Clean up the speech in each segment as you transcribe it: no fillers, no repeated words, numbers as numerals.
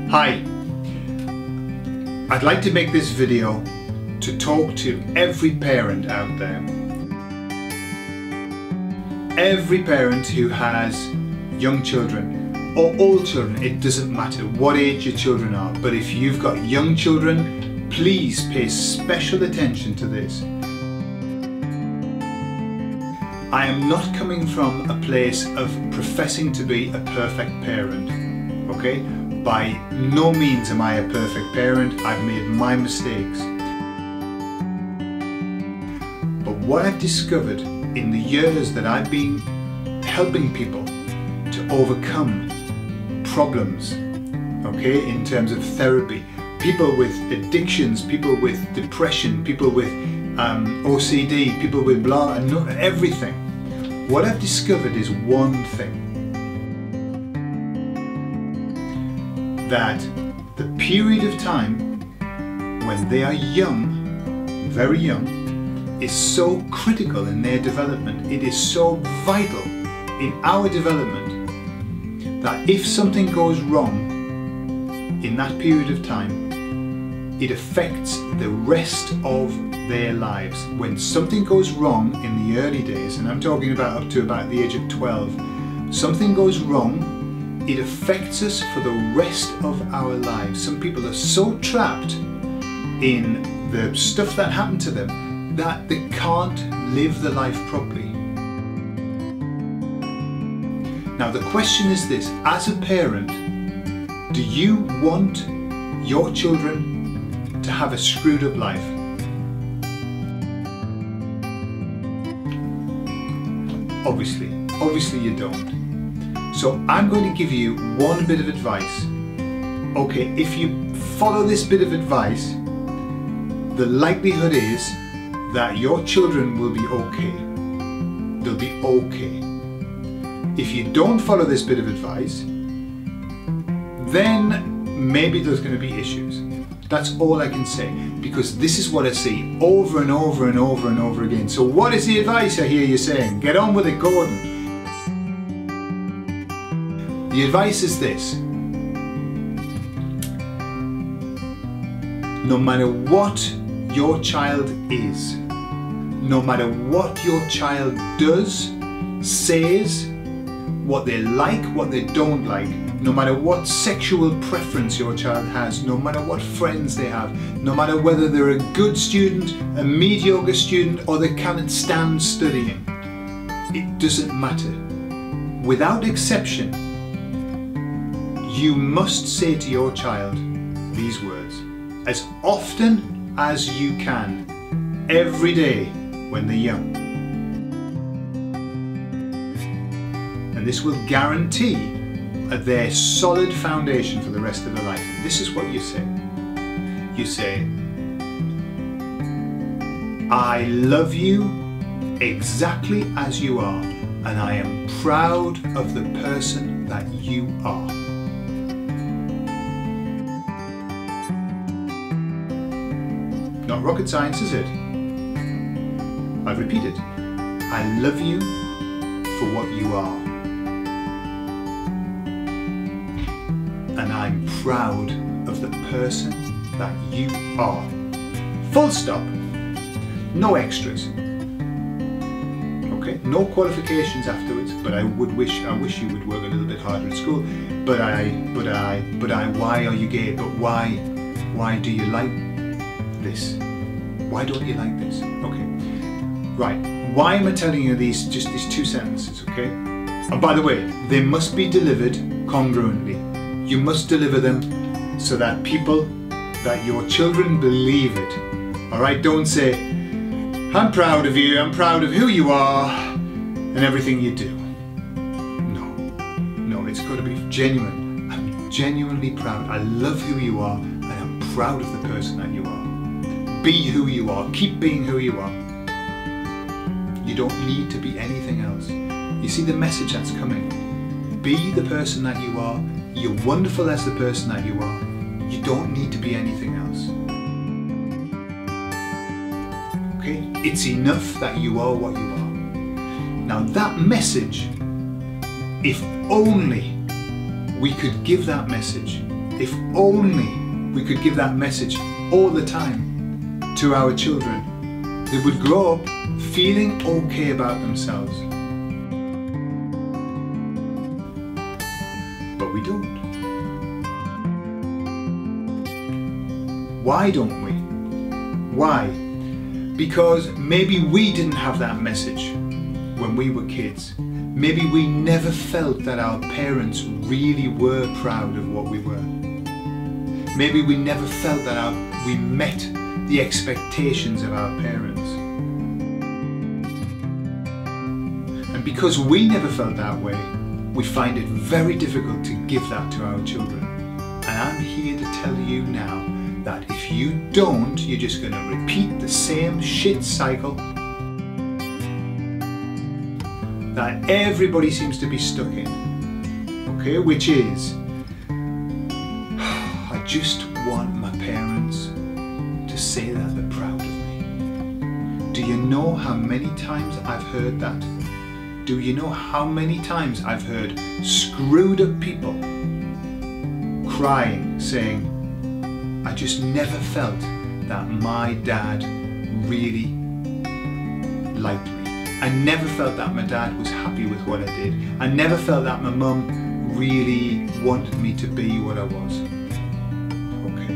Hi, I'd like to make this video to talk to every parent out there. Every parent who has young children or old children, it doesn't matter what age your children are, but if you've got young children, please pay special attention to this. I am not coming from a place of professing to be a perfect parent, okay? By no means am I a perfect parent. I've made my mistakes. But what I've discovered in the years that I've been helping people to overcome problems, okay, in terms of therapy, people with addictions, people with depression, people with OCD, people with blah, and everything. What I've discovered is one thing. That the period of time when they are young, very young, is so critical in their development. It is so vital in our development that if something goes wrong in that period of time, it affects the rest of their lives. When something goes wrong in the early days, and I'm talking about up to about the age of 12, something goes wrong, it affects us for the rest of our lives. Some people are so trapped in the stuff that happened to them that they can't live the life properly. Now the question is this: as a parent, do you want your children to have a screwed up life? Obviously you don't. So I'm going to give you one bit of advice. Okay, if you follow this bit of advice, the likelihood is that your children will be okay. They'll be okay. If you don't follow this bit of advice, then maybe there's going to be issues. That's all I can say, because this is what I see over and over and over and over again. So what is the advice I hear you saying? Get on with it, Gordon. The advice is this: no matter what your child is, no matter what your child does, says, what they like, what they don't like, no matter what sexual preference your child has, no matter what friends they have, no matter whether they're a good student, a mediocre student, or they can't stand studying, it doesn't matter. Without exception, you must say to your child these words as often as you can, every day when they're young. And this will guarantee their solid foundation for the rest of their life. This is what you say. You say, I love you exactly as you are, and I am proud of the person that you are. Not rocket science, is it? I've repeated. I love you for what you are. And I'm proud of the person that you are. Full stop. No extras. Okay? No qualifications afterwards, but I wish you would work a little bit harder at school. But why are you gay? But why do you like this? Why don't you like this? Okay. Right. Why am I telling you these two sentences, okay? And by the way, they must be delivered congruently. You must deliver them so that that your children believe it. Alright, don't say, I'm proud of you, I'm proud of who you are and everything you do. No, it's got to be genuine. I'm genuinely proud. I love who you are and I'm proud of the person that you are. Be who you are. Keep being who you are. You don't need to be anything else. You see the message that's coming. Be the person that you are. You're wonderful as the person that you are. You don't need to be anything else. Okay? It's enough that you are what you are. Now that message, if only we could give that message If only we could give that message all the time to our children, they would grow up feeling okay about themselves. But we don't. Why don't we? Why? Because maybe we didn't have that message when we were kids. Maybe we never felt that our parents really were proud of what we were. Maybe we never felt that we met the expectations of our parents. And because we never felt that way, we find it very difficult to give that to our children. And I'm here to tell you now that if you don't, you're just going to repeat the same shit cycle that everybody seems to be stuck in. Okay, which is, I just want my parents to say that they're proud of me. Do you know how many times I've heard that? Do you know how many times I've heard screwed up people crying, saying, I just never felt that my dad really liked me. I never felt that my dad was happy with what I did. I never felt that my mum really wanted me to be what I was. Okay.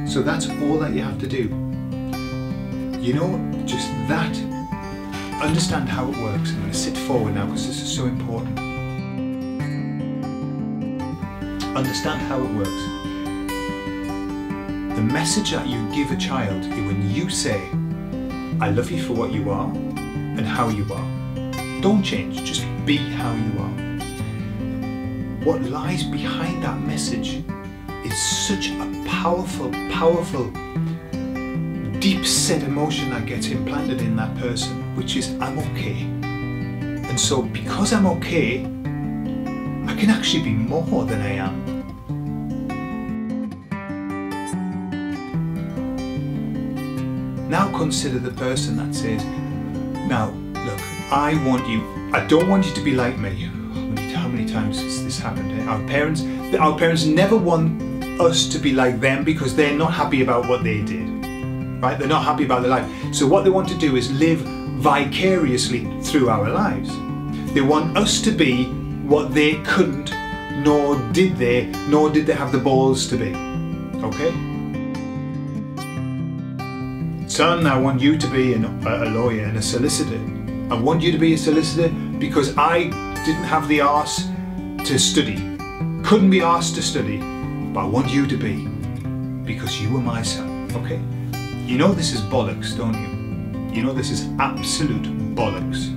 So that's all that you have to do. You know, just that. Understand how it works. I'm going to sit forward now because this is so important. Understand how it works. The message that you give a child when you say, I love you for what you are and how you are. Don't change, just be how you are. What lies behind that message is such a powerful, powerful, deep set emotion that gets implanted in that person, which is, I'm okay. And so because I'm okay, I can actually be more than I am. Now consider the person that says, now look, I don't want you to be like me. How many times has this happened? Our parents never want us to be like them because they're not happy about what they did. Right? They're not happy about their life. So what they want to do is live vicariously through our lives. They want us to be what they couldn't, nor did they have the balls to be. Okay? Son, I want you to be a lawyer and a solicitor. I want you to be a solicitor because I didn't have the arse to study. Couldn't be asked to study. But I want you to be because you were my son. Okay? You know this is bollocks, don't you? You know this is absolute bollocks.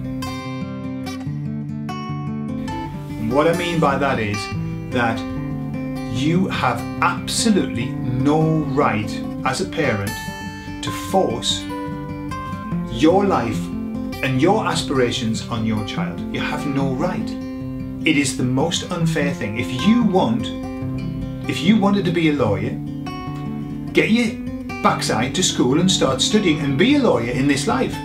And what I mean by that is that you have absolutely no right as a parent to force your life and your aspirations on your child. You have no right. It is the most unfair thing. If you wanted to be a lawyer, get your backside to school and start studying and be a lawyer in this life.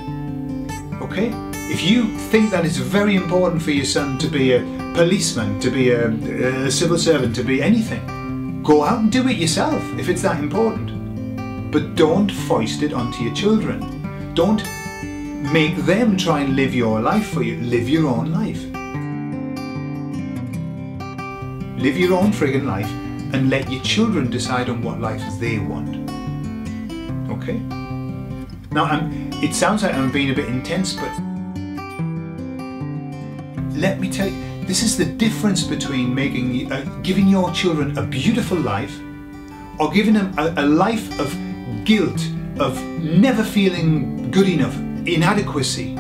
Okay? If you think that it's very important for your son to be a policeman, to be a civil servant, to be anything, go out and do it yourself if it's that important. But don't foist it onto your children. Don't make them try and live your life for you. Live your own life. Live your own friggin' life and let your children decide on what life they want. Okay? Now, it sounds like I'm being a bit intense, but let me tell you, this is the difference between giving your children a beautiful life or giving them a life of guilt, of never feeling good enough, inadequacy,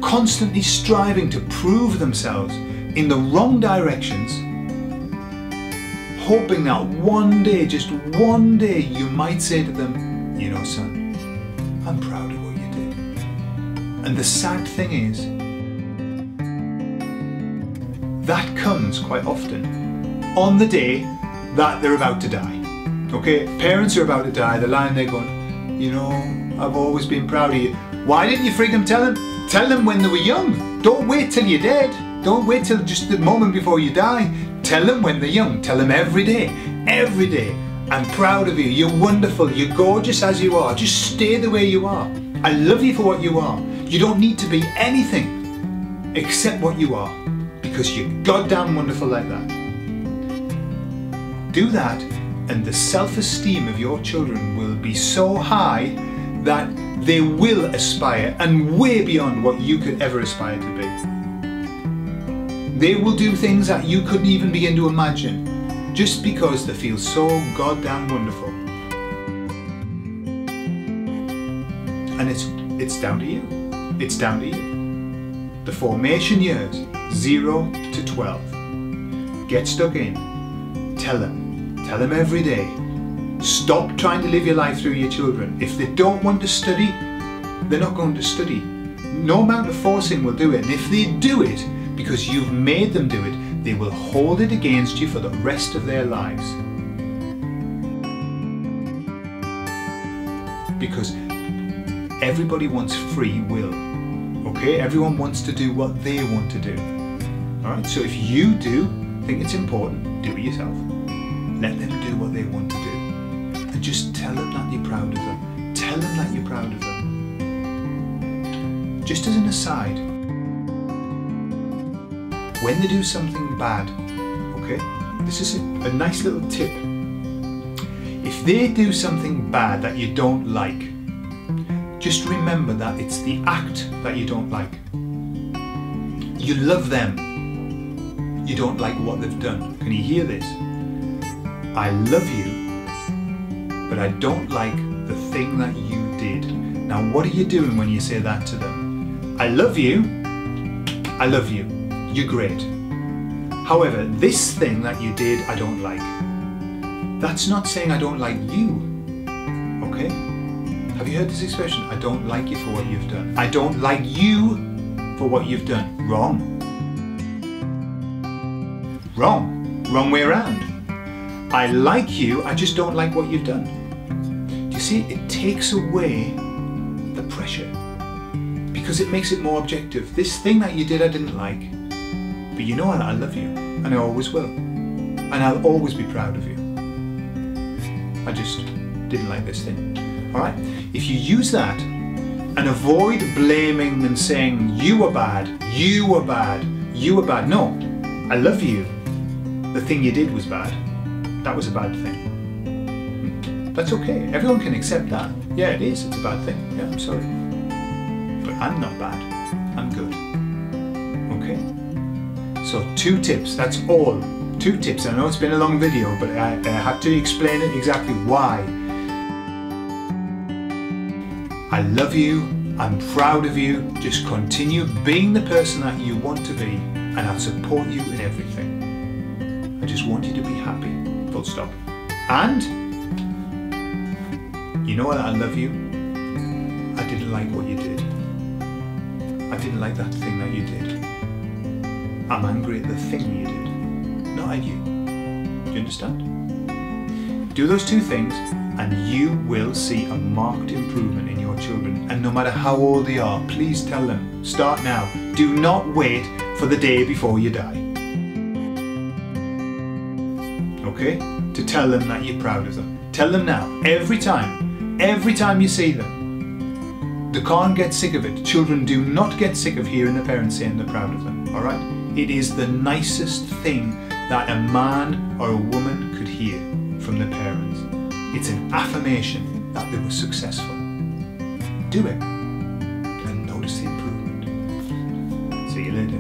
constantly striving to prove themselves in the wrong directions, hoping that one day, just one day, you might say to them, you know, son, I'm proud of what you did. And the sad thing is, that comes quite often on the day that they're about to die. Okay, parents are about to die, they're lying there going, you know, I've always been proud of you. Why didn't you friggin' tell them when they were young? Don't wait till you're dead. Don't wait till just the moment before you die. Tell them when they're young. Tell them every day. Every day. I'm proud of you. You're wonderful. You're gorgeous as you are. Just stay the way you are. I love you for what you are. You don't need to be anything except what you are, because you're goddamn wonderful like that. Do that, and the self-esteem of your children will be so high that they will aspire and way beyond what you could ever aspire to be. They will do things that you couldn't even begin to imagine, just because they feel so goddamn wonderful. And it's down to you. It's down to you. The formation years, 0 to 12. Get stuck in. Tell them every day. Stop trying to live your life through your children. If they don't want to study, they're not going to study. No amount of forcing will do it. And if they do it because you've made them do it, they will hold it against you for the rest of their lives. Because everybody wants free will. Okay? Everyone wants to do what they want to do. Alright? So if you do think it's important, do it yourself. Let them do what they want to do. And just tell them that you're proud of them. Tell them that you're proud of them. Just as an aside, when they do something bad, okay, this is a nice little tip. If they do something bad that you don't like, just remember that it's the act that you don't like. You love them. You don't like what they've done. Can you hear this? I love you, but I don't like the thing that you did. Now, what are you doing when you say that to them? I love you. I love you. You're great. However, this thing that you did, I don't like. That's not saying I don't like you. Okay? Have you heard this expression? I don't like you for what you've done. I don't like you for what you've done. Wrong. Wrong. Wrong way around. I like you, I just don't like what you've done. Do you see? It takes away the pressure. Because it makes it more objective. This thing that you did I didn't like. But you know what? I love you. And I always will. And I'll always be proud of you. I just didn't like this thing. Alright? If you use that and avoid blaming and saying, you were bad, you were bad, you were bad. No, I love you. The thing you did was bad. That was a bad thing. That's okay. Everyone can accept that. Yeah, it is. It's a bad thing. Yeah, I'm sorry. But I'm not bad. I'm good. Okay? So 2 tips. That's all. 2 tips. I know it's been a long video, but I had to explain it exactly why. I love you. I'm proud of you. Just continue being the person that you want to be, and I'll support you in everything. I just want you to be happy. Full stop. And you know what? I love you. I didn't like what you did. I didn't like that thing that you did. I'm angry at the thing you did, not at you. Do you understand? Do those 2 things and you will see a marked improvement in your children. And no matter how old they are, please tell them, start now. Do not wait for the day before you die. Okay? To tell them that you're proud of them. Tell them now, every time you see them. They can't get sick of it. Children do not get sick of hearing their parents saying they're proud of them. Alright? It is the nicest thing that a man or a woman could hear from their parents. It's an affirmation that they were successful. Do it and notice the improvement. See you later.